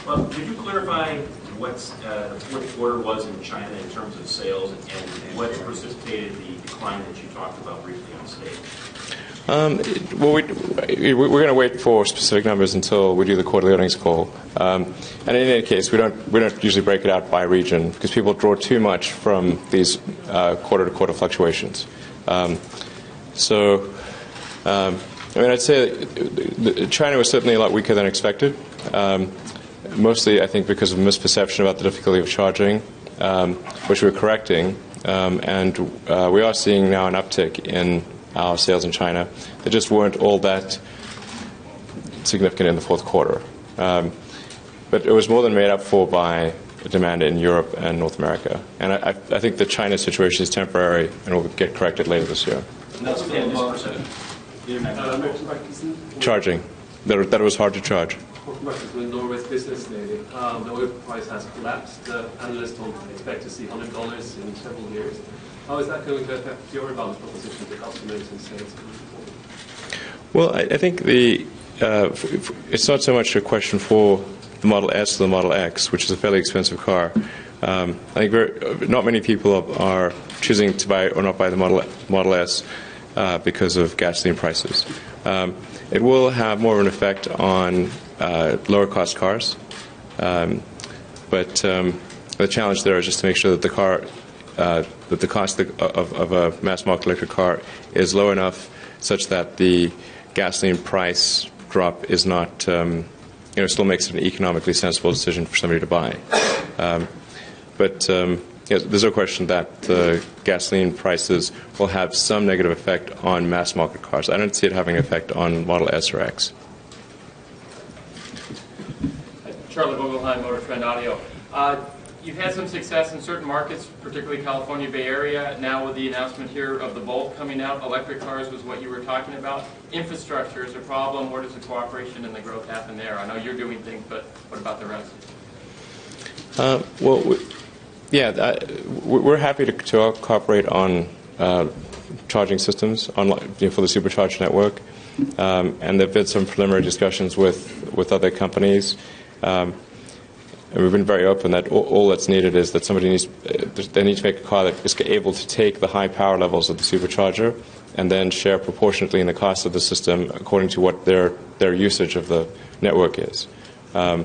Well, could you clarify what the fourth quarter was in China in terms of sales and what precipitated the decline that you talked about briefly on stage? Well, we're going to wait for specific numbers until we do the quarterly earnings call. And in any case, we don't usually break it out by region because people draw too much from these quarter-to-quarter fluctuations. I'd say China was certainly a lot weaker than expected. Mostly, I think, because of misperception about the difficulty of charging, which we're correcting. And we are seeing now an uptick in our sales in China. They just weren't all that significant in the fourth quarter. But it was more than made up for by demand in Europe and North America. And I think the China situation is temporary and will get corrected later this year. And that's been this percent. Charging. That it was hard to charge. With Norway's business lately, the oil price has collapsed. Analysts don't expect to see $100 in several years. How is that going to affect your value proposition to customers and sales? Well, I think it's not so much a question for the Model S or the Model X, which is a fairly expensive car. I think not many people are choosing to buy or not buy the Model S because of gasoline prices. It will have more of an effect on lower cost cars, but the challenge there is just to make sure that the cost of a mass market electric car is low enough such that the gasoline price drop is not still makes it an economically sensible decision for somebody to buy. There's no question that gasoline prices will have some negative effect on mass market cars. I don't see it having an effect on Model S or X. Charlie Vogelheim, Motor Trend Audio. You've had some success in certain markets, particularly California Bay Area. Now with the announcement here of the Bolt coming out, electric cars was what you were talking about. Infrastructure is a problem. Where does the cooperation and the growth happen there? I know you're doing things, but what about the rest? We're happy to cooperate on charging systems for the supercharger network, and there've been some preliminary discussions with other companies. And we've been very open that all that's needed is that they need to make a car that is able to take the high power levels of the supercharger and then share proportionately in the cost of the system according to what their usage of the network is. That's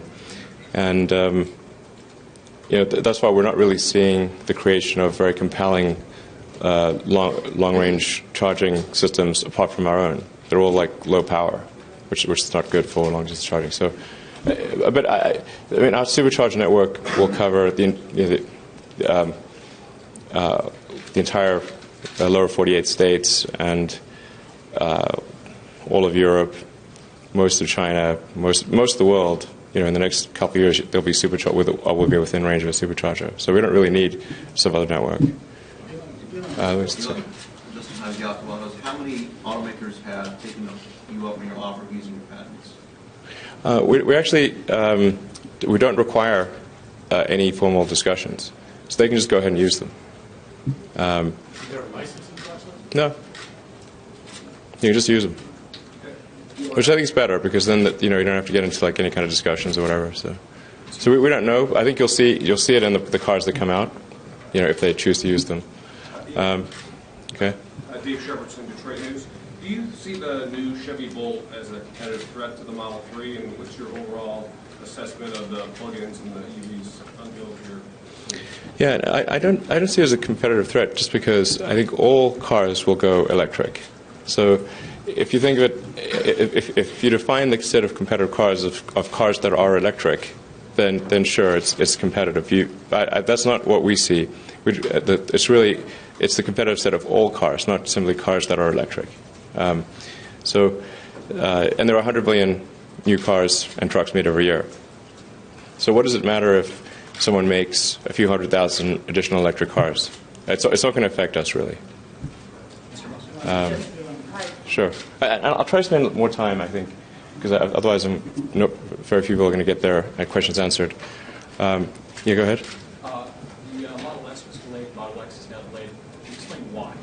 why we're not really seeing the creation of very compelling long-range charging systems apart from our own. They're all like low power, which is not good for long-distance charging. So. But our supercharger network will cover the entire lower 48 states and all of Europe, most of China, most of the world. In the next couple of years, there'll be will be within range of a supercharger. So we don't really need some other network. How many automakers have taken you up on your offer of using your patents? We actually we don't require any formal discussions, so they can just go ahead and use them. Is there a licensing process? No, you can just use them, which I think is better because then you don't have to get into any kind of discussions or whatever. So we don't know. I think you'll see it in the cars that come out, if they choose to use them. Okay. Dave Shepardson, Detroit News. Do you see the new Chevy Bolt as a competitive threat to the Model 3, and what's your overall assessment of the plug-ins and the EVs unveiled here? Yeah, I don't see it as a competitive threat just because I think all cars will go electric. So if you think of it, if you define the set of competitive cars of cars that are electric, then sure, it's competitive. That's not what we see. It's the competitive set of all cars, not simply cars that are electric. And there are 100 million new cars and trucks made every year. So what does it matter if someone makes a few 100,000 additional electric cars? It's not going to affect us, really. Sure. I'll try to spend more time, I think, because otherwise very few people are going to get their questions answered. Yeah, go ahead. The Model S was delayed, Model X is now delayed. Can you explain why?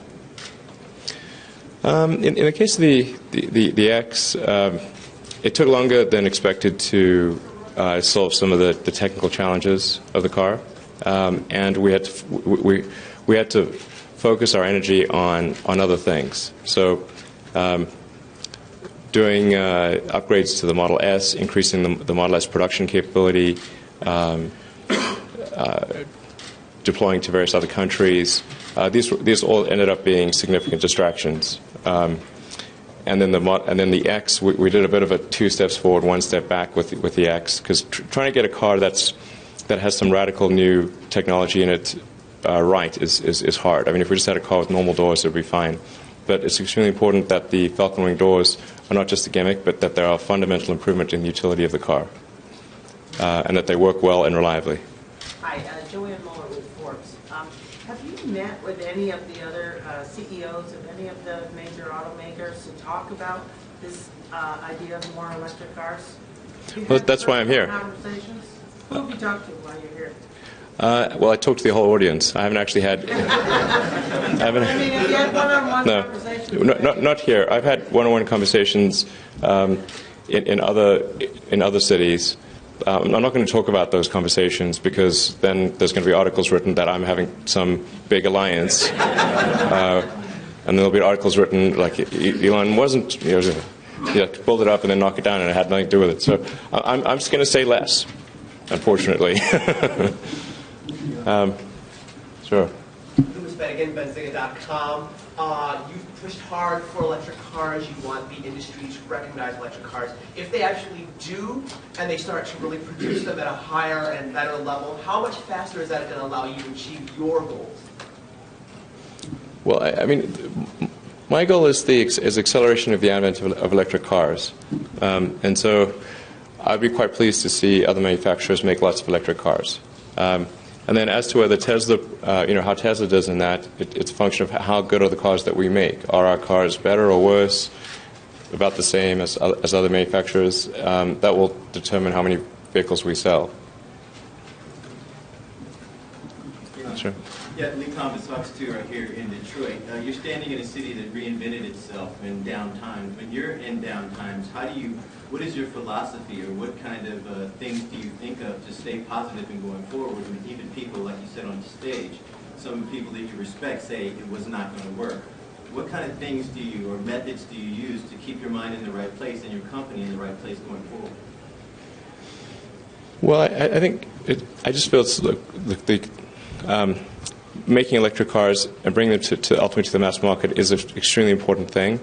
In the case of the X, it took longer than expected to solve some of the technical challenges of the car, and we had to focus our energy on other things. So doing upgrades to the Model S, increasing the Model S production capability, deploying to various other countries. These all ended up being significant distractions. And then the X, we did a bit of a 2 steps forward, 1 step back with the X, because trying to get a car that has some radical new technology in it right is hard. I mean, if we just had a car with normal doors, it would be fine. But it's extremely important that the Falcon Wing doors are not just a gimmick, but that they are a fundamental improvement in the utility of the car, and that they work well and reliably. Hi, Joanne Muller with Forbes. Have you met with any of the other CEOs of any of the major automakers to talk about this idea of more electric cars? Well, that's why I'm here. Conversations? Who have you talked to while you're here? Well, I talked to the whole audience. I haven't actually had. I mean, have you had one-on-one conversations? No, not here. I've had one-on-one conversations in other cities. I'm not going to talk about those conversations because then there's going to be articles written that I'm having some big alliance, and there'll be articles written like Elon wasn't, build it up and then knock it down, and it had nothing to do with it. So I'm just going to say less, unfortunately. Sure. Louis Bennigan, Benzinga.com. You've pushed hard for electric cars. You want the industry to recognize electric cars. If they actually do, and they start to really produce them at a higher and better level, how much faster is that going to allow you to achieve your goals? Well, I mean, my goal is acceleration of the advent of electric cars, and so I'd be quite pleased to see other manufacturers make lots of electric cars. And then as to whether Tesla, how Tesla does in that, it's a function of how good are the cars that we make. Are our cars better or worse, about the same as other manufacturers? That will determine how many vehicles we sell. Sure. Yeah, Lee Thomas Fox 2 right here in Detroit. You're standing in a city that reinvented itself in downtimes. When you're in downtimes, what is your philosophy, or what kind of things do you think of to stay positive and going forward when even people, like you said on the stage, some people that you respect say it was not going to work? What kind of things or methods do you use to keep your mind in the right place and your company in the right place going forward? Well, I think I just feel it's making electric cars and bringing them to ultimately to the mass market is an extremely important thing.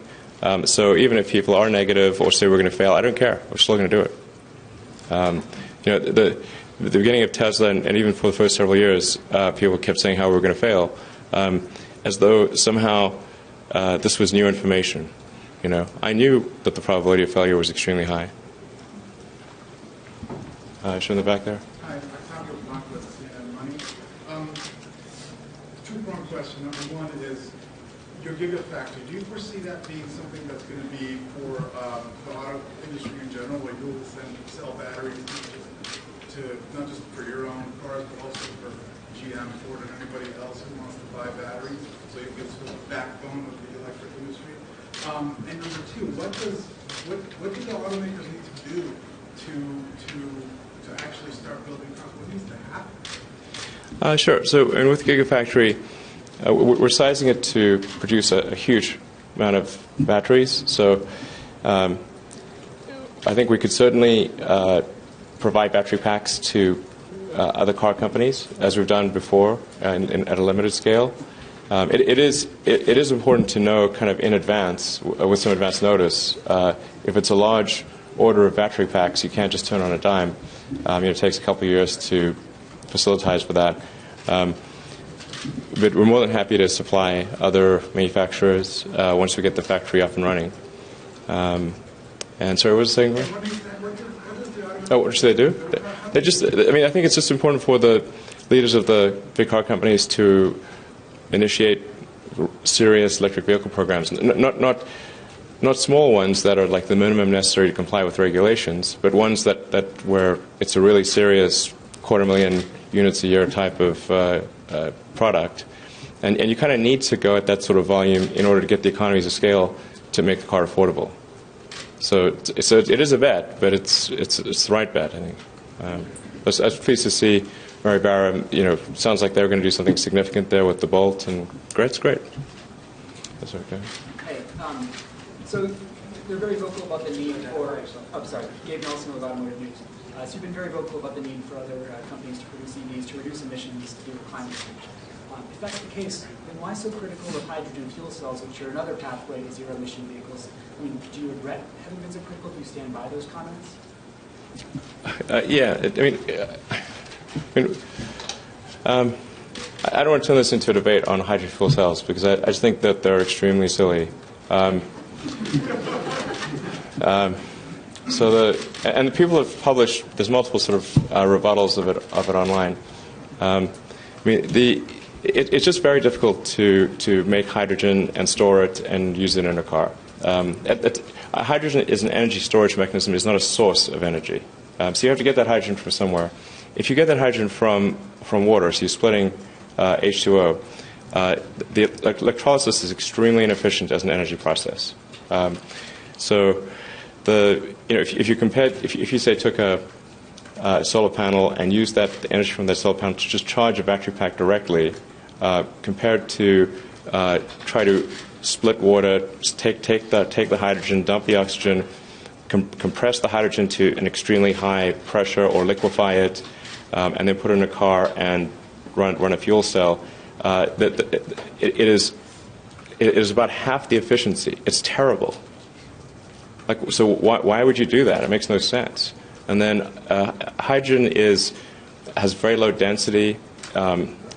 So even if people are negative or say we're going to fail, I don't care. We're still going to do it. The beginning of Tesla and even for the first several years, people kept saying how we were going to fail, as though somehow this was new information. I knew that the probability of failure was extremely high. Show in the back there. Hi, I'm Octavio Blanco with CNN Money. Two-pronged question. Number one is your Gigafactory. Do you foresee that being something that's going to be for the auto industry in general, where you'll sell batteries not just for your own cars, but also for GM, Ford, and anybody else who wants to buy batteries? So you get sort of the backbone of the electric industry. And number two, what do the automakers need to do to actually start building cars? What needs to happen? Sure. So, and with Gigafactory, we're sizing it to produce a huge amount of batteries. So, I think we could certainly provide battery packs to other car companies, as we've done before, at a limited scale. It is important to know, kind of in advance, with some advance notice, if it's a large order of battery packs, you can't just turn on a dime. It takes a couple of years to facilitize for that. But we're more than happy to supply other manufacturers once we get the factory up and running. And so, what was the saying? What should they do? I think it's just important for the leaders of the big car companies to initiate serious electric vehicle programs. Not small ones that are like the minimum necessary to comply with regulations, but ones that where it's a really serious 250,000 units a year type of product. And you kind of need to go at that sort of volume in order to get the economies of scale to make the car affordable. So it is a bet, but it's the right bet, I think. I was pleased to see Mary Barra, sounds like they're going to do something significant there with the Bolt, and it's great. That's okay. Hey, so they're very vocal about the need for, Gabe Nelson with Automotive News. So you've been very vocal about the need for other companies to produce EVs to reduce emissions to do with climate change. If that's the case, then why so critical of hydrogen fuel cells, which are another pathway to zero-emission vehicles? I mean, do you regret having been so critical? Do you stand by those comments? I don't want to turn this into a debate on hydrogen fuel cells because I just think that they're extremely silly. And the people have published. There's multiple sort of rebuttals of it online. It's just very difficult to make hydrogen and store it and use it in a car. Hydrogen is an energy storage mechanism. It's not a source of energy. So you have to get that hydrogen from somewhere. If you get that hydrogen from water, so you're splitting H2O, the electrolysis is extremely inefficient as an energy process. If you say took a solar panel and used the energy from that solar panel to just charge a battery pack directly, compared to try to split water, take the hydrogen, dump the oxygen, compress the hydrogen to an extremely high pressure or liquefy it, and then put it in a car and run a fuel cell, it is about half the efficiency. It's terrible. So why would you do that? It makes no sense. And then hydrogen has very low density.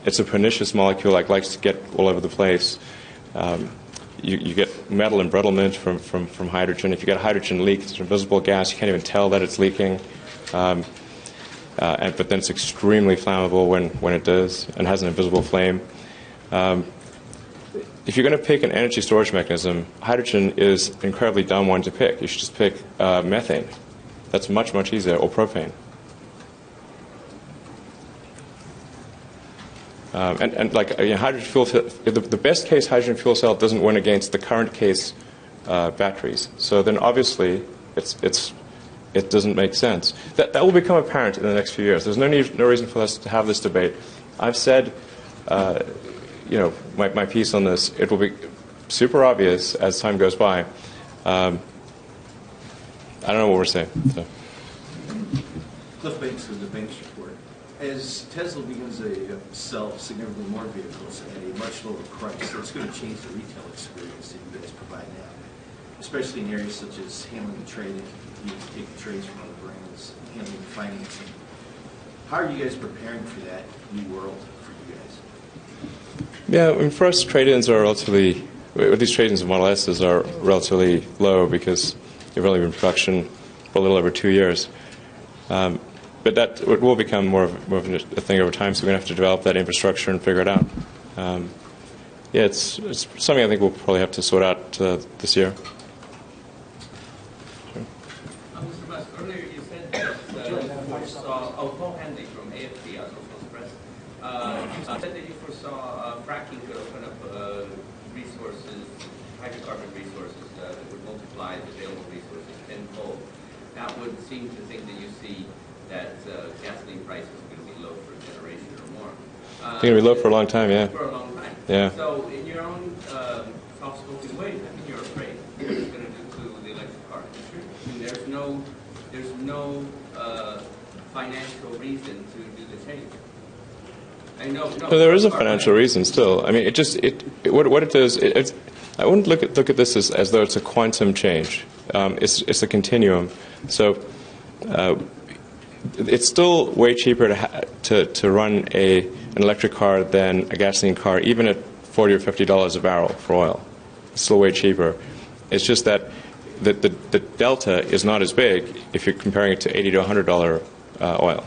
It's a pernicious molecule, likes to get all over the place. You get metal embrittlement from hydrogen. If you get a hydrogen leak, it's an invisible gas. You can't even tell that it's leaking. But then it's extremely flammable when it does and has an invisible flame. If you're going to pick an energy storage mechanism, hydrogen is an incredibly dumb one to pick. You should just pick methane. That's much, much easier, or propane. Hydrogen fuel cell, the best case hydrogen fuel cell doesn't win against the current case batteries. So then obviously it doesn't make sense. That will become apparent in the next few years. There's no reason for us to have this debate. I've said, my piece on this. It will be super obvious as time goes by. I don't know what we're saying. So. Cliff Banks of the Banks Report. As Tesla begins to sell significantly more vehicles at a much lower price, that's going to change the retail experience that you guys provide now, especially in areas such as handling the trading. You take the trades from other brands, handling the financing. How are you guys preparing for that new world for you guys? Yeah, for us, trade-ins are relatively. These trade-ins of Model S's are relatively low because they've only been in production for a little over 2 years. But it will become more of a thing over time, so we're going to have to develop that infrastructure and figure it out. It's something I think we'll probably have to sort out this year. Mr. Musk, earlier you said that you foresaw Paul Henley from AFP, Associated Press, you said that you foresaw fracking could open up resources, hydrocarbon resources that would multiply the available resources tenfold. That would seem to think that you see that gasoline prices are going to be low for a generation or more. They're going to be low for a long time, yeah. For a long time. Yeah. So in your own soft-spoken way, I think you're afraid what it's going to do to the electric car industry. I mean, there's no financial reason to do the change. There is a financial reason still. I mean, what it does. I wouldn't look at this as though it's a quantum change. It's a continuum. So it's still way cheaper to run an electric car than a gasoline car, even at $40 or $50 a barrel for oil. It's still way cheaper. It's just that the delta is not as big if you're comparing it to $80 to $100 oil.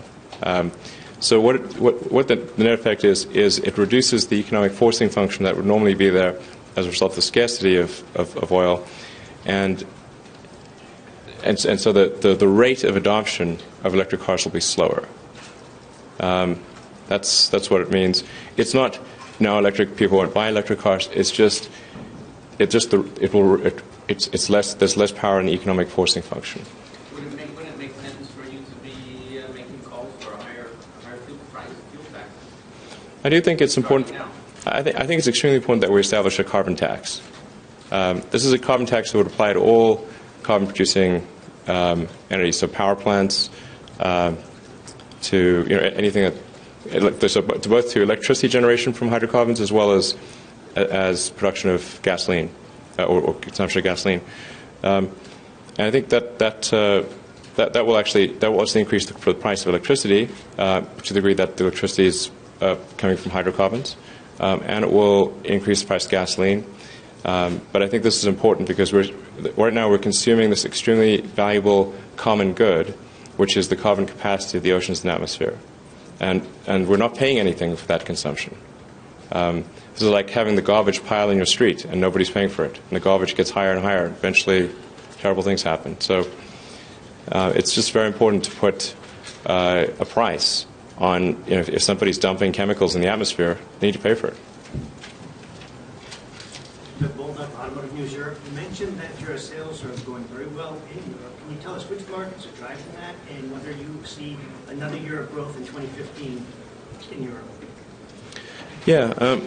So what the net effect is it reduces the economic forcing function that would normally be there as a result of the scarcity of oil, and so the rate of adoption of electric cars will be slower. That's what it means. It's not now electric people won't buy electric cars. There's less power in the economic forcing function. Would it make sense for you to be making I do think it's important. Now. I think it's extremely important that we establish a carbon tax. This is a carbon tax that would apply to all carbon-producing entities, so power plants, to anything that, so both to electricity generation from hydrocarbons as well as production of gasoline or consumption of gasoline. And I think that will also increase the price of electricity to the degree that the electricity is coming from hydrocarbons, and it will increase the price of gasoline. But I think this is important because right now we're consuming this extremely valuable common good, which is the carbon capacity of the oceans and atmosphere. And we're not paying anything for that consumption. This is like having the garbage pile in your street and nobody's paying for it. And the garbage gets higher and higher. Eventually, terrible things happen. So it's just very important to put a price on, if somebody's dumping chemicals in the atmosphere, they need to pay for it. Automotive News Europe. You mentioned that your sales are going very well in Europe. Can you tell us which markets are driving that and whether you see another year of growth in 2015 in Europe? Yeah,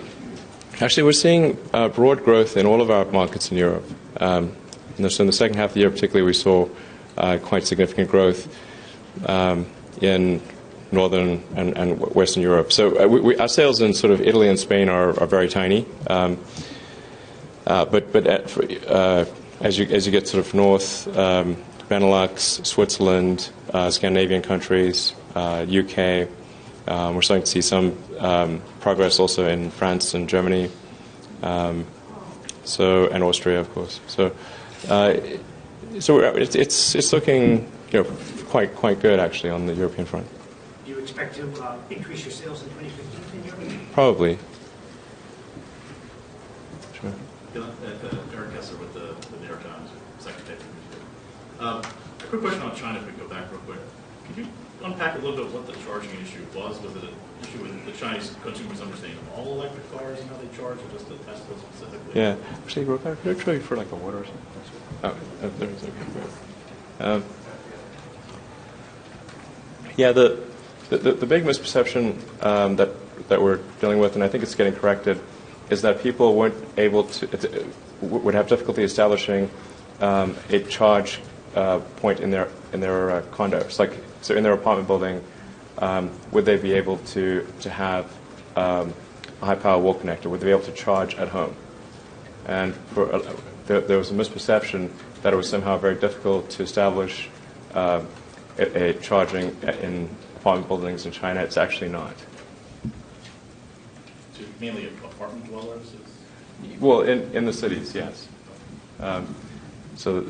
actually we're seeing broad growth in all of our markets in Europe. So in the second half of the year particularly we saw quite significant growth in Northern and Western Europe. So our sales in sort of Italy and Spain are very tiny. But as you get sort of north, Benelux, Switzerland, Scandinavian countries, UK, we're starting to see some progress also in France and Germany, and Austria, of course. So it's looking quite good actually on the European front. Do you expect to increase your sales in 2015 in Europe? Probably. Eric Kessler with the New York Times, second paper. A quick question on China, if we go back real quick. Could you unpack a little bit what the charging issue was? Was it an issue with the Chinese consumers understanding of all electric cars and how they charge, or just the Tesla specifically? Yeah. Actually, real quick, could I try for like a water or something? Oh, there's okay. Yeah, the big misperception that we're dealing with, and I think it's getting corrected, is that people would have difficulty establishing a charge point in their condos. Like, so in their apartment building, would they be able to have a high power wall connector? Would they be able to charge at home? And there was a misperception that it was somehow very difficult to establish a charging in apartment buildings in China. It's actually not. Mainly apartment dwellers? Well, in the cities, yes. So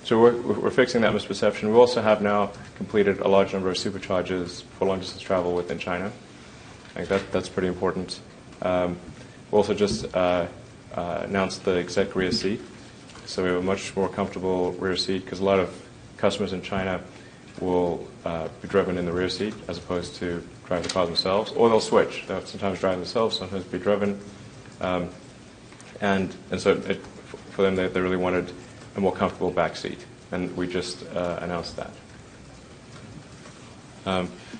so we're fixing that misperception. We also have now completed a large number of superchargers for long distance travel within China. I think that's pretty important. We also just announced the exec rear seat, so we have a much more comfortable rear seat because a lot of customers in China will be driven in the rear seat as opposed to drive the car themselves, or they'll switch. They'll sometimes drive themselves, sometimes be driven. And so for them, they really wanted a more comfortable back seat, and we just announced that.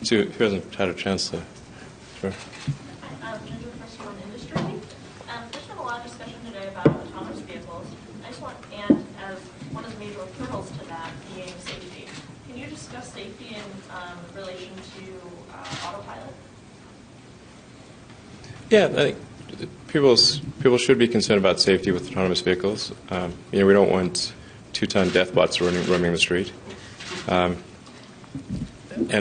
So who hasn't had a chance to? Sure. Ginger, first on industry. There's been a lot of discussion today about autonomous vehicles. I just want, and as one of the major hurdles to that being safety. Can you discuss safety in relation to autopilot? Yeah, I think people should be concerned about safety with autonomous vehicles. We don't want 2-ton death bots roaming the street. And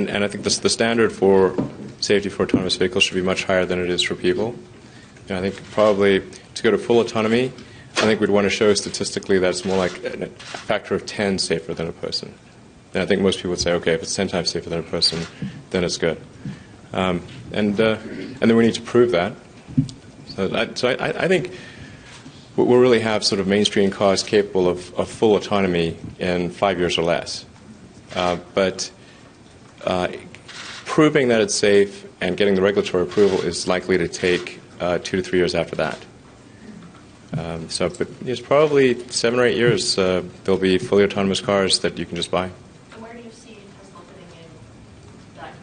I think the standard for safety for autonomous vehicles should be much higher than it is for people. And I think probably to go to full autonomy, I think we'd want to show statistically that it's more like a factor of 10 safer than a person. And I think most people would say, okay, if it's 10 times safer than a person, then it's good. And then we need to prove that. So I think we'll really have sort of mainstream cars capable of full autonomy in 5 years or less. But proving that it's safe and getting the regulatory approval is likely to take 2 to 3 years after that. But it's probably 7 or 8 years there'll be fully autonomous cars that you can just buy. And where do you see Tesla fitting in that?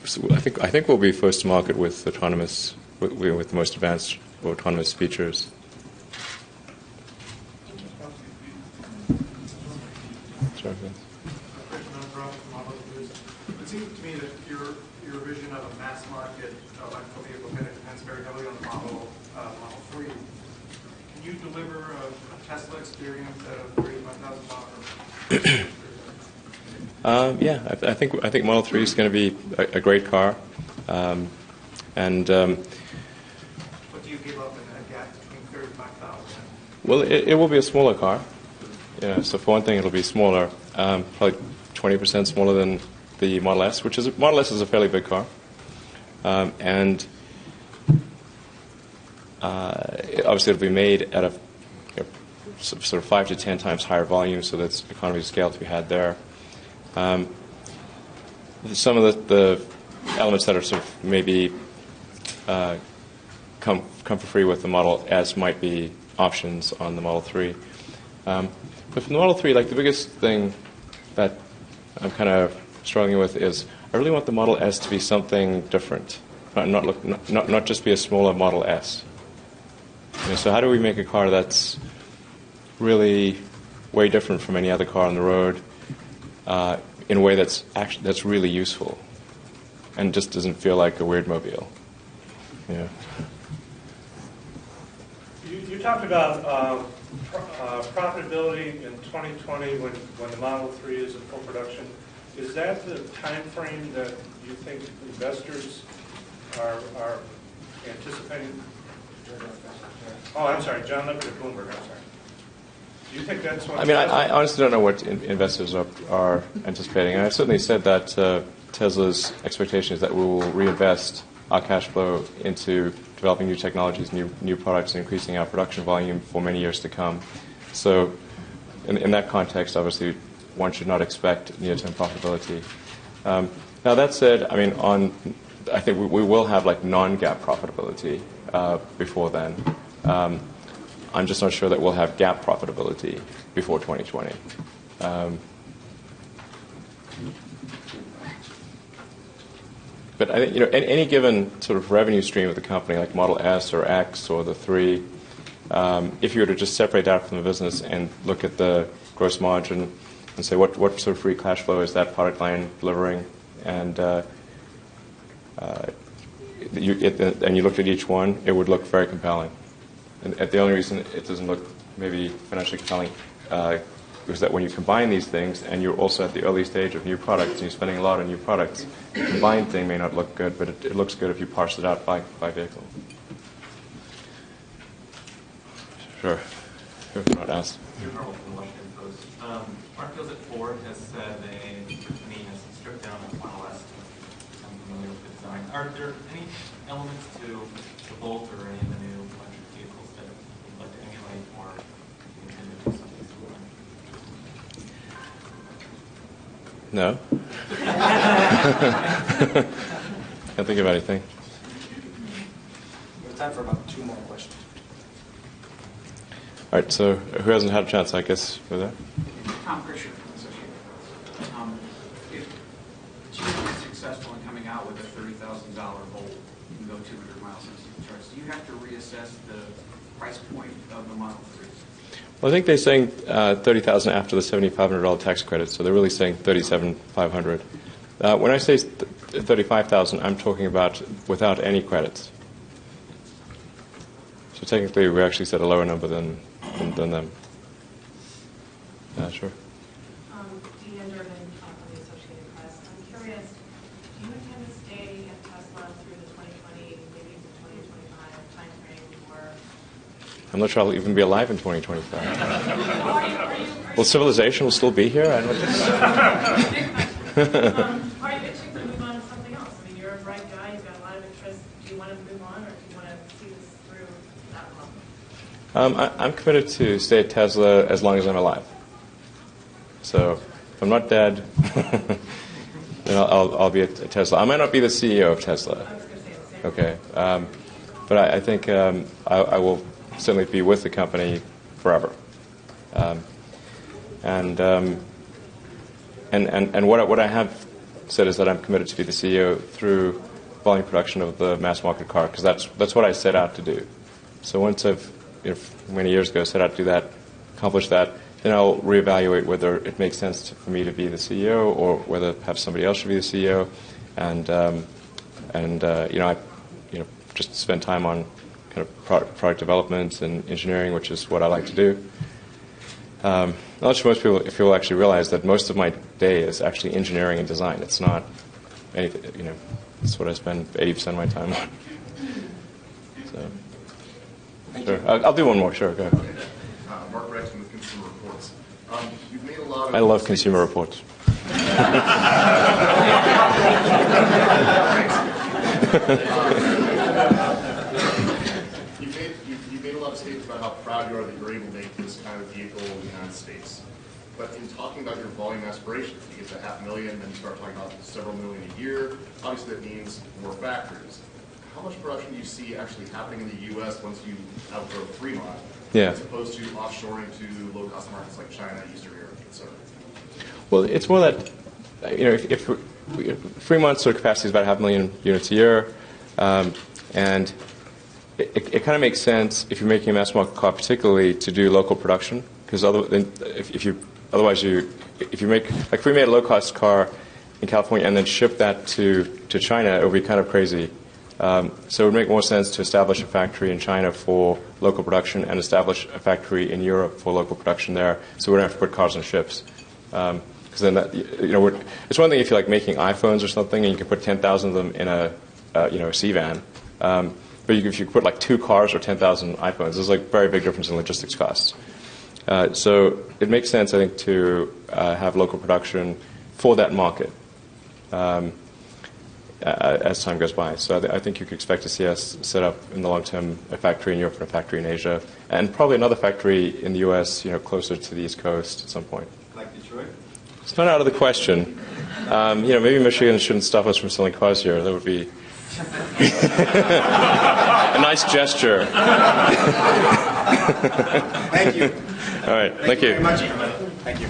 I think we'll be first to market with autonomous, with the most advanced autonomous features. Sorry, Vince. It seems to me that your vision of a mass market electrical vehicle kind of depends very heavily on the Model 3. Can you deliver a Tesla experience at a $35,000? Yeah, I think Model 3 is going to be a great car, and What do you give up in that gap between 35,000? well, it will be a smaller car. Yeah, so for one thing, it'll be smaller, probably 20% smaller than the Model S, Model S is a fairly big car, and obviously it'll be made at a sort of 5 to 10 times higher volume, so that's economy of scale to be had there. Some of the elements that are sort of maybe come for free with the Model S might be options on the Model 3. But for the Model 3, like the biggest thing that I'm kind of struggling with is I really want the Model S to be something different, not just be a smaller Model S. So how do we make a car that's really way different from any other car on the road in a way that's really useful and just doesn't feel like a weird mobile? Yeah. You talked about profitability in 2020 when the Model 3 is in full production. Is that the time frame that you think investors are anticipating? Oh, I'm sorry, John Lippert at Bloomberg, I'm sorry. Do you think that's what... I honestly don't know what investors are anticipating. And I've certainly said that Tesla's expectation is that we will reinvest our cash flow into developing new technologies, new products, and increasing our production volume for many years to come. So in that context, obviously, one should not expect near-term profitability. Now, that said, I think we will have like non-GAAP profitability before then. I'm just not sure that we'll have GAAP profitability before 2020. But I think any given sort of revenue stream of the company, like Model S or X or the 3, if you were to just separate that from the business and look at the gross margin and say what sort of free cash flow is that product line delivering, and you looked at each one, it would look very compelling. And the only reason it doesn't look maybe financially compelling is that when you combine these things and you're also at the early stage of new products and you're spending a lot on new products, the combined thing may not look good, but it looks good if you parse it out by vehicle. Sure. Not asked. Mark Fields at Ford has said has stripped down the Model S to become familiar with the design. Are there any elements to the Bolt or any of the new electric vehicles that you'd like to emulate or intend to do something similar? No. Can't think of anything. We have time for about 2 more questions. All right, so who hasn't had a chance, I guess, for that? Tom Krisher, Associated. If GM is successful in coming out with a $30,000 Volt, you can go 200 miles on supercharged. Do you have to reassess the price point of the Model 3s? Well, I think they're saying $30,000 after the $7,500 tax credit, so they're really saying $37,500. When I say $35,000, I'm talking about without any credits. So technically, we actually set a lower number than them. Sure. Deanne Durbin from the Associated Press. I'm curious, do you intend to stay at Tesla through the 2020, maybe even 2025 timeframe, or? I'm not sure I'll even be alive in 2025. Well, civilization will still be here. I don't know. Are you itching to move on to something else? I mean, you're a bright guy. You've got a lot of interest. Do you want to move on, or do you want to see this through that long? I'm committed to stay at Tesla as long as I'm alive. So if I'm not dead, then I'll be at Tesla. I might not be the CEO of Tesla. Okay. But I think I will certainly be with the company forever. And what I have said is that I'm committed to be the CEO through volume production of the mass market car, because that's what I set out to do. So once I've, many years ago, set out to do that, accomplish that, then I'll reevaluate whether it makes sense for me to be the CEO or whether perhaps somebody else should be the CEO, and I just spend time on kind of product development and engineering, which is what I like to do. I'm not sure most people, if people actually realize that most of my day is actually engineering and design. It's not anything, it's what I spend 80% of my time on. So, sure. I'll do one more. Sure, go ahead. Mark Rexon with Consumer Reports. You've made a lot of... I love Consumer Reports. You've made a lot of statements about how proud you are that you're able to make this kind of vehicle in the United States. But in talking about your volume aspirations, you get to 500,000, then you start talking about several million a year. Obviously, that means more factories. How much production do you see actually happening in the U.S. once you outgrow Fremont, as opposed to offshoring to low-cost markets like China, Eastern Europe, et cetera? Well, it's more that, if Fremont's sort of capacity is about 500,000 units a year, and it kind of makes sense if you're making a mass market car, particularly to do local production, because if you make, like if we made a low-cost car in California and then ship that to China, it would be kind of crazy. So it would make more sense to establish a factory in China for local production and establish a factory in Europe for local production there, so we don't have to put cars on ships. Because then it's one thing if you're like making iPhones or something and you can put 10,000 of them in a C-van. But if you put like 2 cars or 10,000 iPhones, there's like very big difference in logistics costs. So it makes sense, I think, to have local production for that market as time goes by. So I think you could expect to see us set up in the long term a factory in Europe and a factory in Asia, and probably another factory in the U.S. Closer to the East Coast at some point. Like Detroit? It's not out of the question. Maybe Michigan shouldn't stop us from selling cars here. That would be a nice gesture. Thank you. All right. Thank you. Very much. Thank you.